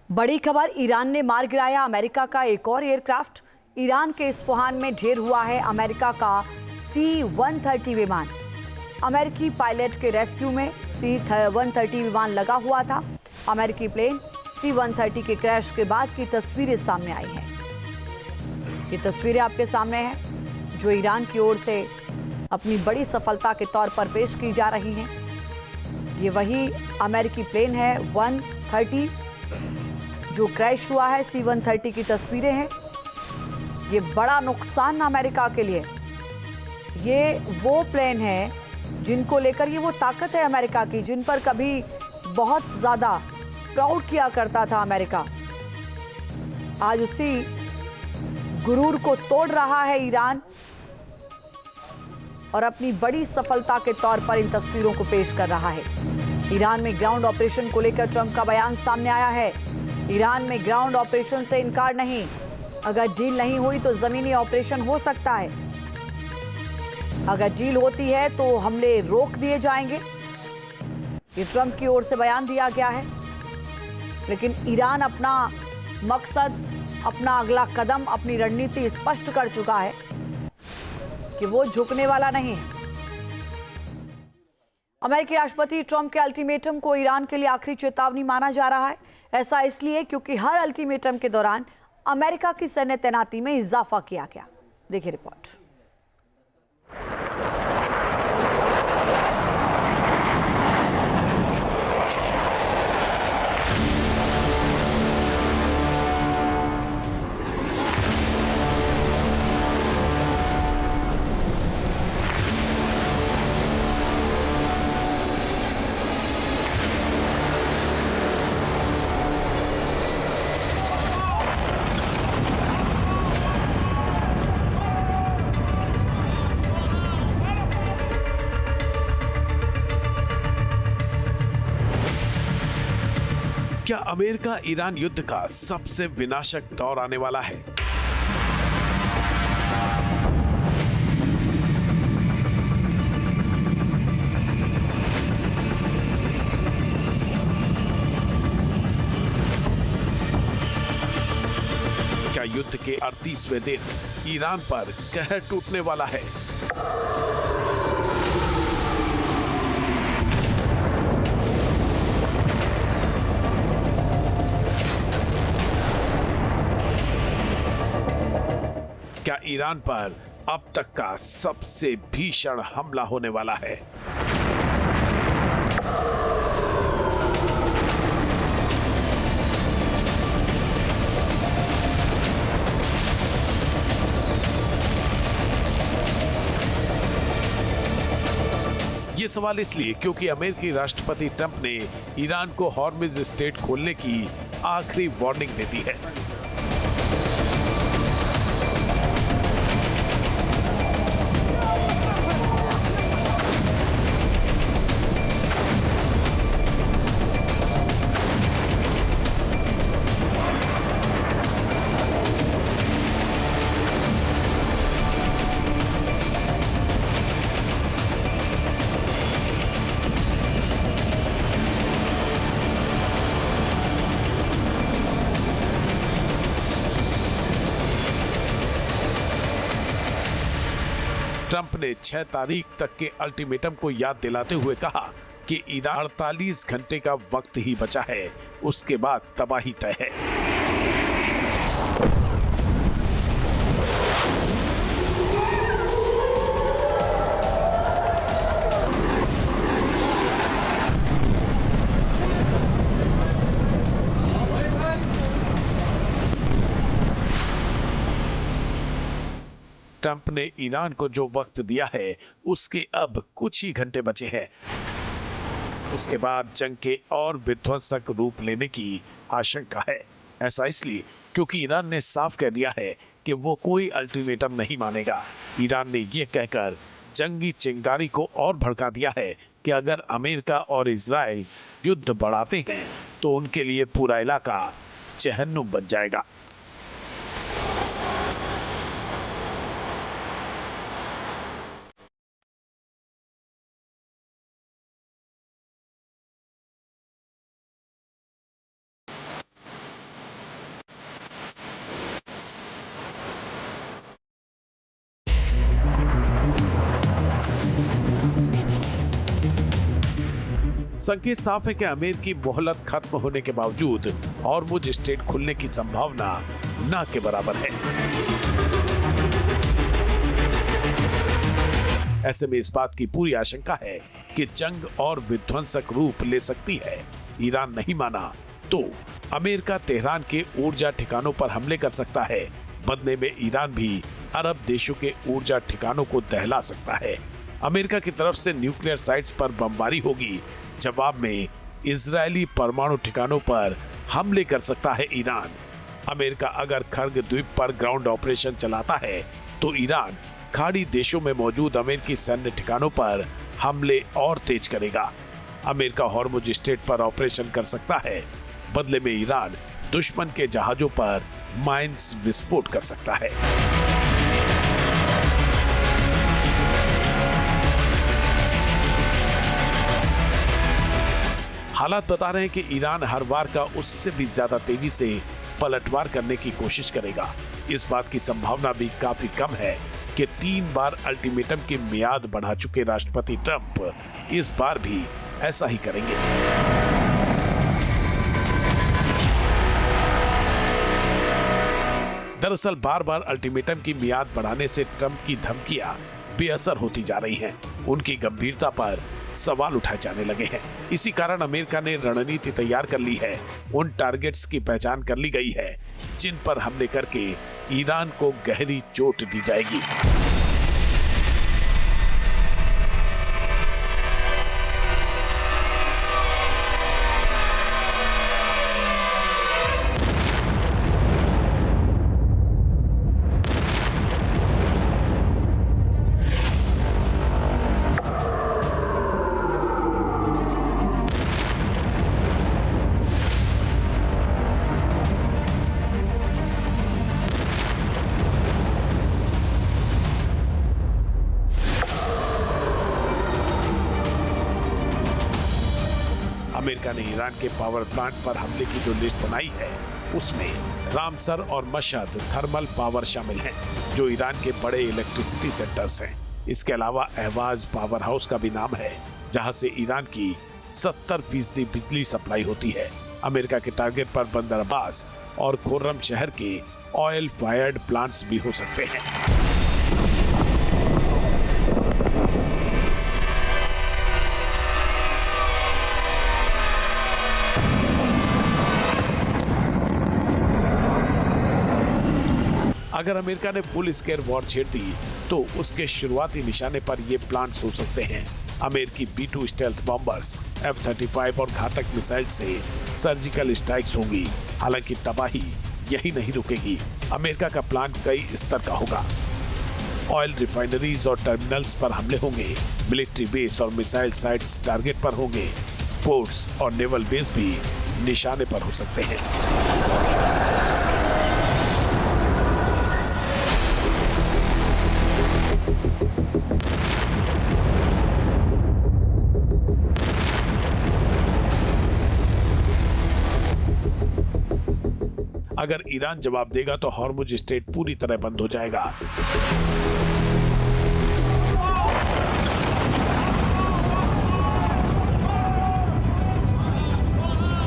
बड़ी खबर, ईरान ने मार गिराया अमेरिका का एक और एयरक्राफ्ट। ईरान के इस्फहान में ढेर हुआ है अमेरिका का C-130 विमान। अमेरिकी पायलट के रेस्क्यू में C-130 विमान लगा हुआ था। अमेरिकी प्लेन C-130 के क्रैश के बाद की तस्वीरें सामने आई हैं। ये तस्वीरें आपके सामने हैं जो ईरान की ओर से अपनी बड़ी सफलता के तौर पर पेश की जा रही हैं। ये वही अमेरिकी प्लेन है 130 जो क्रैश हुआ है। C-130 की तस्वीरें हैं। ये बड़ा नुकसान अमेरिका के लिए। ये वो प्लेन है जिनको लेकर, ये वो ताकत है अमेरिका की जिन पर कभी बहुत ज्यादा प्राउड किया करता था अमेरिका। आज उसी गुरूर को तोड़ रहा है ईरान और अपनी बड़ी सफलता के तौर पर इन तस्वीरों को पेश कर रहा है। ईरान में ग्राउंड ऑपरेशन को लेकर ट्रंप का बयान सामने आया है। ईरान में ग्राउंड ऑपरेशन से इनकार नहीं, अगर डील नहीं हुई तो जमीनी ऑपरेशन हो सकता है। अगर डील होती है तो हमले रोक दिए जाएंगे। ये ट्रंप की ओर से बयान दिया गया है। लेकिन ईरान अपना मकसद, अपना अगला कदम, अपनी रणनीति स्पष्ट कर चुका है कि वो झुकने वाला नहीं है। अमेरिकी राष्ट्रपति ट्रंप के अल्टीमेटम को ईरान के लिए आखिरी चेतावनी माना जा रहा है। ऐसा इसलिए क्योंकि हर अल्टीमेटम के दौरान अमेरिका की सैन्य तैनाती में इजाफा किया गया। देखिए रिपोर्ट। क्या अमेरिका ईरान युद्ध का सबसे विनाशक दौर आने वाला है? क्या युद्ध के 38वें दिन ईरान पर कहर टूटने वाला है? क्या ईरान पर अब तक का सबसे भीषण हमला होने वाला है? ये सवाल इसलिए क्योंकि अमेरिकी राष्ट्रपति ट्रंप ने ईरान को हॉर्मुज़ स्ट्रेट खोलने की आखिरी वार्निंग दे दी है। ट्रंप ने 6 तारीख तक के अल्टीमेटम को याद दिलाते हुए कहा कि ईरान 48 घंटे का वक्त ही बचा है, उसके बाद तबाही तय है। ट्रंप ने ईरान को जो वक्त दिया है उसके अब कुछ ही घंटे बचे हैं। उसके बाद जंग के और विध्वंसक रूप लेने की आशंका है। ऐसा इसलिए क्योंकि ईरान ने साफ कह दिया है कि वो कोई अल्टीमेटम नहीं मानेगा। ईरान ने यह कहकर जंगी चिंगारी को और भड़का दिया है कि अगर अमेरिका और इजराइल युद्ध बढ़ाते हैं तो उनके लिए पूरा इलाका जहन्नुम बन जाएगा। संकेत साफ है कि अमेरिकी मोहलत खत्म होने के बावजूद हॉर्मुज स्ट्रेट खुलने की संभावना न के बराबर है। ऐसे में इस बात की पूरी आशंका है कि जंग और विध्वंसक रूप ले सकती है। ईरान नहीं माना तो अमेरिका तेहरान के ऊर्जा ठिकानों पर हमले कर सकता है। बदले में ईरान भी अरब देशों के ऊर्जा ठिकानों को दहला सकता है। अमेरिका की तरफ से न्यूक्लियर साइट्स पर बमबारी होगी। जवाब में इजरायली परमाणु ठिकानों पर हमले कर सकता है ईरान। अमेरिका अगर खर्ग द्वीप पर ग्राउंड ऑपरेशन चलाता है तो ईरान खाड़ी देशों में मौजूद अमेरिकी सैन्य ठिकानों पर हमले और तेज करेगा। अमेरिका हॉर्मुज स्ट्रेट पर ऑपरेशन कर सकता है। बदले में ईरान दुश्मन के जहाजों पर माइंस विस्फोट कर सकता है। हालात बता रहे हैं कि ईरान हर बार का उससे भी ज्यादा तेजी से पलटवार करने की कोशिश करेगा। इस बात की संभावना भी काफी कम है कि 3 बार अल्टीमेटम की मियाद बढ़ा चुके राष्ट्रपति ट्रंप इस बार भी ऐसा ही करेंगे। दरअसल बार बार अल्टीमेटम की मियाद बढ़ाने से ट्रंप की धमकियां बेअसर होती जा रही हैं। उनकी गंभीरता पर सवाल उठाए जाने लगे हैं। इसी कारण अमेरिका ने रणनीति तैयार कर ली है। उन टारगेट्स की पहचान कर ली गई है जिन पर हमले करके ईरान को गहरी चोट दी जाएगी। अमेरिका ने ईरान के पावर प्लांट पर हमले की जो लिस्ट बनाई है उसमें रामसर और मशहद थर्मल पावर शामिल हैं, जो ईरान के बड़े इलेक्ट्रिसिटी सेंटर्स हैं। इसके अलावा अहवाज पावर हाउस का भी नाम है, जहां से ईरान की 70% बिजली सप्लाई होती है। अमेरिका के टारगेट पर बंदर अब्बास और खुर्रम शहर के ऑयल फायर्ड प्लांट्स भी हो सकते हैं। अगर अमेरिका ने फुल स्केल वॉर छेड़ दी तो उसके शुरुआती निशाने पर ये प्लांट्स हो सकते हैं। अमेरिकी B-2 स्टेल्थ बॉम्बर्स, F-35 और घातक मिसाइल से सर्जिकल स्ट्राइक्स होंगी। हालांकि तबाही यही नहीं रुकेगी। अमेरिका का प्लान कई स्तर का होगा। ऑयल रिफाइनरीज और टर्मिनल्स पर हमले होंगे। मिलिट्री बेस और मिसाइल साइट्स टारगेट पर होंगे। पोर्ट्स और नेवल बेस भी निशाने पर हो सकते हैं। अगर ईरान जवाब देगा तो हॉर्मुज स्ट्रेट पूरी तरह बंद हो जाएगा।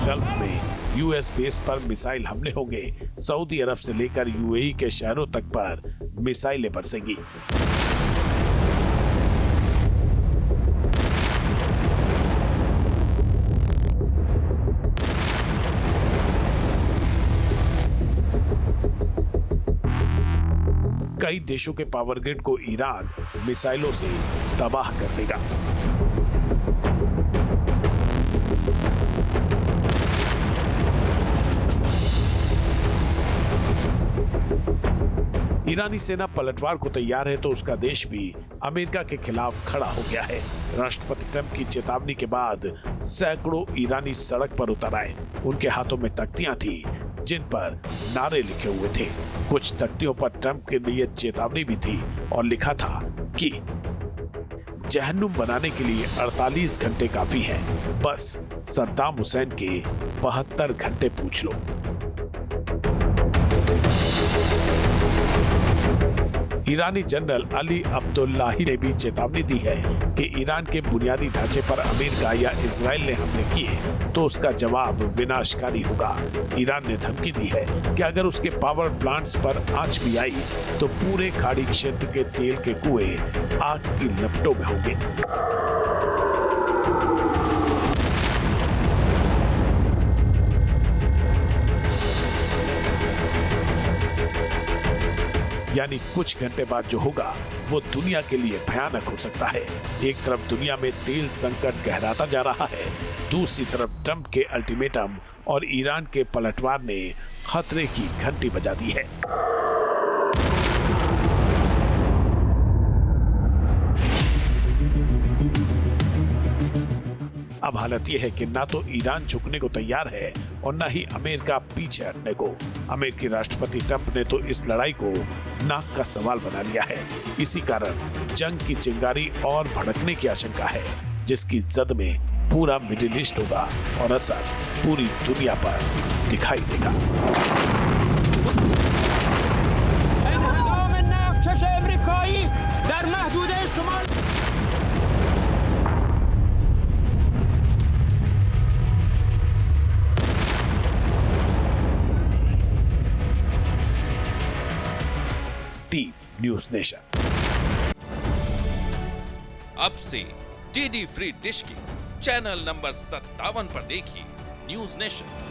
गल्फ में यूएस बेस पर मिसाइल हमले होंगे। सऊदी अरब से लेकर यूएई के शहरों तक पर मिसाइलें बरसेंगी। कई देशों के पावर ग्रिड को ईरान मिसाइलों से तबाह कर देगा। ईरानी सेना पलटवार को तैयार है तो उसका देश भी अमेरिका के खिलाफ खड़ा हो गया है। राष्ट्रपति ट्रंप की चेतावनी के बाद सैकड़ों ईरानी सड़क पर उतर आए। उनके हाथों में तख्तियां थी जिन पर नारे लिखे हुए थे। कुछ तख्तियों पर ट्रंप के लिए चेतावनी भी थी और लिखा था कि जहन्नुम बनाने के लिए 48 घंटे काफी हैं, बस सद्दाम हुसैन के 72 घंटे पूछ लो। ईरानी जनरल अली अब्दुल्लाही ने भी चेतावनी दी है कि ईरान के बुनियादी ढांचे पर अमेरिका या इजराइल ने हमले किए तो उसका जवाब विनाशकारी होगा। ईरान ने धमकी दी है कि अगर उसके पावर प्लांट्स पर आंच भी आई तो पूरे खाड़ी क्षेत्र के तेल के कुएं आग की लपटों में होंगे। यानी कुछ घंटे बाद जो होगा वो दुनिया के लिए भयानक हो सकता है। एक तरफ दुनिया में तेल संकट गहराता जा रहा है, दूसरी तरफ ट्रंप के अल्टीमेटम और ईरान के पलटवार ने खतरे की घंटी बजा दी है। अब हालत यह है कि ना तो ईरान झुकने को तैयार है और न ही अमेरिका पीछे हटने को। अमेरिकी राष्ट्रपति ट्रंप ने तो इस लड़ाई को नाक का सवाल बना लिया है। इसी कारण जंग की चिंगारी और भड़कने की आशंका है, जिसकी जद में पूरा मिडिल ईस्ट होगा और असर पूरी दुनिया पर दिखाई देगा। Team news nation. अब से डीडी फ्री डिश की चैनल नंबर 57 पर देखिए न्यूज़ नेशन।